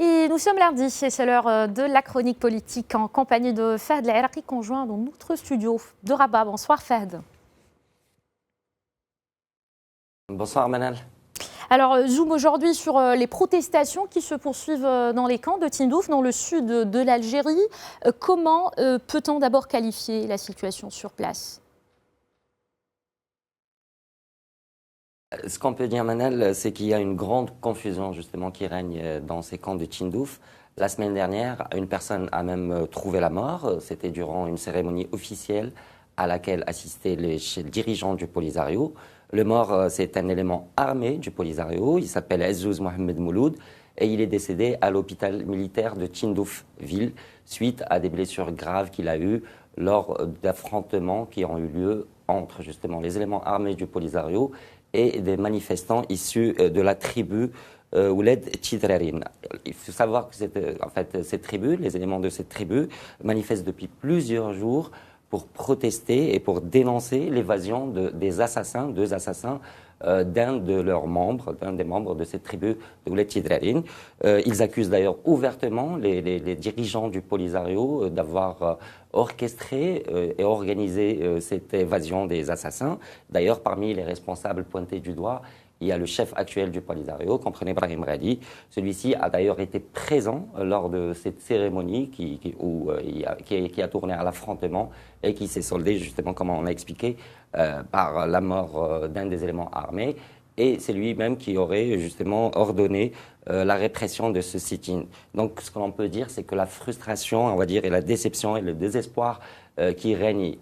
Et nous sommes lundi et c'est l'heure de la chronique politique en compagnie de Fahd El-Erraqi conjoint dans notre studio de Rabat. Bonsoir Fahd. Bonsoir Manal. Alors, zoom aujourd'hui sur les protestations qui se poursuivent dans les camps de Tindouf, dans le sud de l'Algérie. Comment peut-on d'abord qualifier la situation sur place ? Ce qu'on peut dire, Manal, c'est qu'il y a une grande confusion justement qui règne dans ces camps de Tindouf. La semaine dernière, une personne a même trouvé la mort. C'était durant une cérémonie officielle à laquelle assistaient les dirigeants du Polisario. Le mort, c'est un élément armé du Polisario. Il s'appelle Azzouz Mohamed Mouloud et il est décédé à l'hôpital militaire de Tindouf ville suite à des blessures graves qu'il a eues lors d'affrontements qui ont eu lieu entre justement les éléments armés du Polisario et des manifestants issus de la tribu Ouled Tidrarin. Il faut savoir que cette tribu, les éléments de cette tribu, manifestent depuis plusieurs jours pour protester et pour dénoncer l'évasion des assassins, deux assassins d'un de leurs membres, d'un des membres de cette tribu de Ouled Tidrarin. Ils accusent d'ailleurs ouvertement les dirigeants du Polisario d'avoir orchestré et organisé cette évasion des assassins. D'ailleurs, parmi les responsables pointés du doigt, il y a le chef actuel du Polisario, comprenez Brahim Radi. Celui-ci a d'ailleurs été présent lors de cette cérémonie qui a tourné à l'affrontement et qui s'est soldée, justement, comme on a expliqué, par la mort d'un des éléments armés. Et c'est lui-même qui aurait justement ordonné la répression de ce sit-in. Donc ce que l'on peut dire, c'est que la frustration, on va dire, et la déception et le désespoir qui règnent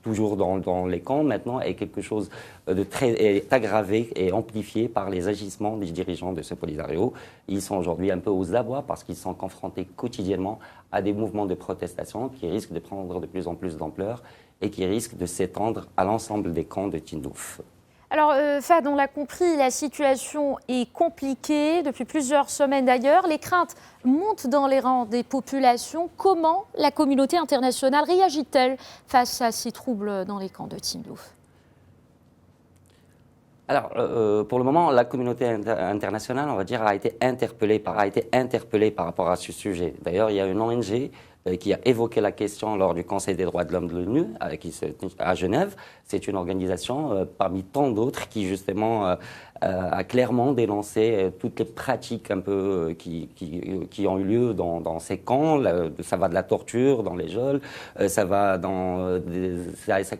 toujours dans les camps maintenant est quelque chose de très aggravé et amplifié par les agissements des dirigeants de ce Polisario. Ils sont aujourd'hui un peu aux abois parce qu'ils sont confrontés quotidiennement à des mouvements de protestation qui risquent de prendre de plus en plus d'ampleur et qui risquent de s'étendre à l'ensemble des camps de Tindouf. Alors, Fahd, on l'a compris, la situation est compliquée depuis plusieurs semaines d'ailleurs. Les craintes montent dans les rangs des populations. Comment la communauté internationale réagit-elle face à ces troubles dans les camps de Tindouf ? Alors, pour le moment, la communauté internationale, on va dire, a été interpellée par rapport à ce sujet. D'ailleurs, il y a une ONG qui a évoqué la question lors du Conseil des droits de l'homme de l'ONU, à Genève. C'est une organisation parmi tant d'autres qui, justement, a clairement dénoncé toutes les pratiques un peu qui ont eu lieu dans ces camps. Ça va de la torture dans les geôles, ça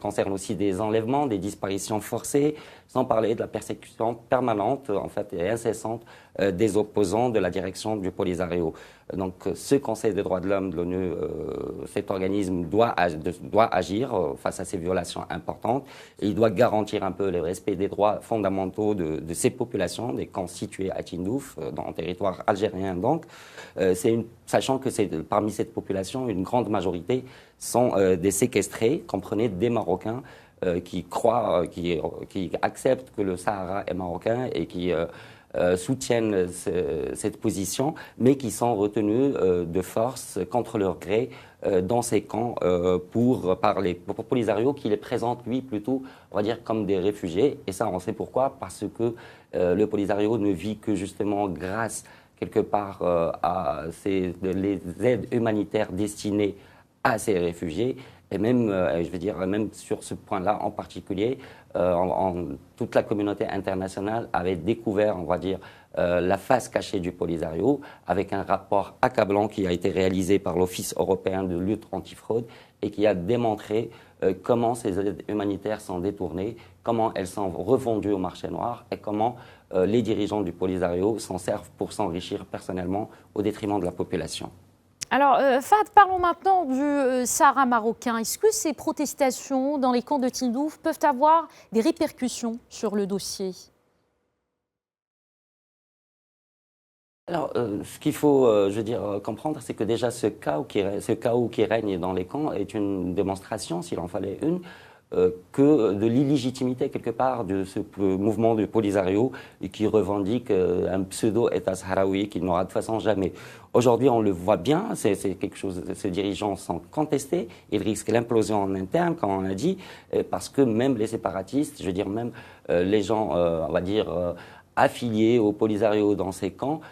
concerne aussi des enlèvements, des disparitions forcées, sans parler de la persécution permanente, en fait, et incessante des opposants de la direction du Polisario. Donc, ce Conseil des droits de l'homme de l'ONU, cet organisme doit agir face à ces violations importantes. Et il doit garantir un peu le respect des droits fondamentaux de ces populations, des camps situés à Tindouf, dans le territoire algérien. Donc, sachant que parmi cette population, une grande majorité sont des séquestrés, comprenez, des Marocains, qui acceptent que le Sahara est marocain et qui soutiennent cette position, mais qui sont retenus de force contre leur gré dans ces camps par les Polisario qui les présentent, lui, plutôt, on va dire, comme des réfugiés. Et ça, on sait pourquoi, parce que le Polisario ne vit que justement grâce, quelque part, à les aides humanitaires destinées à ces réfugiés. Et même, je veux dire, même sur ce point-là en particulier, toute la communauté internationale avait découvert, on va dire, la face cachée du Polisario avec un rapport accablant qui a été réalisé par l'Office européen de lutte antifraude et qui a démontré comment ces aides humanitaires sont détournées, comment elles sont revendues au marché noir et comment les dirigeants du Polisario s'en servent pour s'enrichir personnellement au détriment de la population. Alors, Fahd, parlons maintenant du Sahara marocain. Est-ce que ces protestations dans les camps de Tindouf peuvent avoir des répercussions sur le dossier ? Alors, ce qu'il faut, comprendre, c'est que déjà ce chaos qui règne dans les camps est une démonstration, s'il en fallait une, que de l'illégitimité quelque part de ce mouvement de Polisario qui revendique un pseudo-État sahraoui qu'il n'aura de toute façon jamais. Aujourd'hui, on le voit bien, c'est quelque chose. Ces dirigeants sont contestés, ils risquent l'implosion en interne, comme on a dit, parce que même les séparatistes, je veux dire même les gens, on va dire affiliés au Polisario dans ces camps,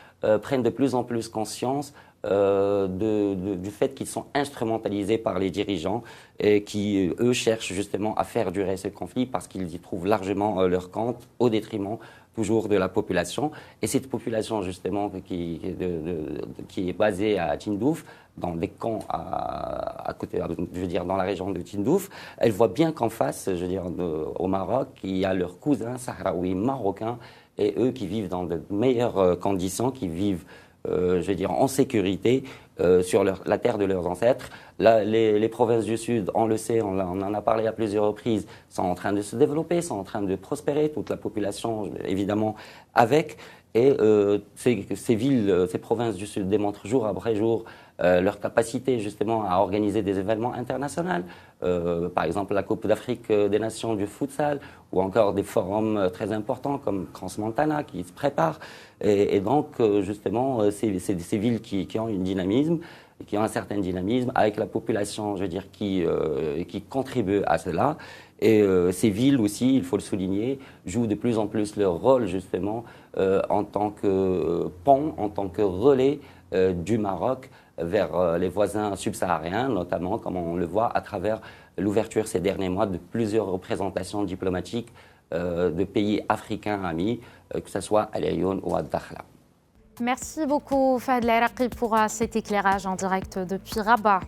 prennent de plus en plus conscience du fait qu'ils sont instrumentalisés par les dirigeants et qui, eux, cherchent justement à faire durer ce conflit parce qu'ils y trouvent largement leur compte au détriment toujours de la population. Et cette population, justement, qui est basée à Tindouf, dans des camps à côté, je veux dire, dans la région de Tindouf, elle voit bien qu'en face, je veux dire, au Maroc, il y a leurs cousins sahraouis marocains et eux qui vivent dans de meilleures conditions, qui vivent je veux dire, en sécurité sur la terre de leurs ancêtres. Là, les provinces du Sud, on le sait, on en a parlé à plusieurs reprises, sont en train de se développer, sont en train de prospérer, toute la population, évidemment, avec. Et ces villes, ces provinces du Sud démontrent jour après jour leur capacité justement à organiser des événements internationaux. Par exemple, la Coupe d'Afrique des Nations du futsal ou encore des forums très importants comme Crans-Montana qui se préparent. Et donc, justement, ces villes qui ont un dynamisme, qui ont un certain dynamisme, avec la population, je veux dire, qui contribue à cela. Et ces villes aussi, il faut le souligner, jouent de plus en plus leur rôle justement en tant que pont, en tant que relais du Maroc vers les voisins subsahariens, notamment, comme on le voit à travers l'ouverture ces derniers mois de plusieurs représentations diplomatiques de pays africains amis, que ce soit à Lyon ou à Dakhla. Merci beaucoup Fahd El Airaqi pour cet éclairage en direct depuis Rabat.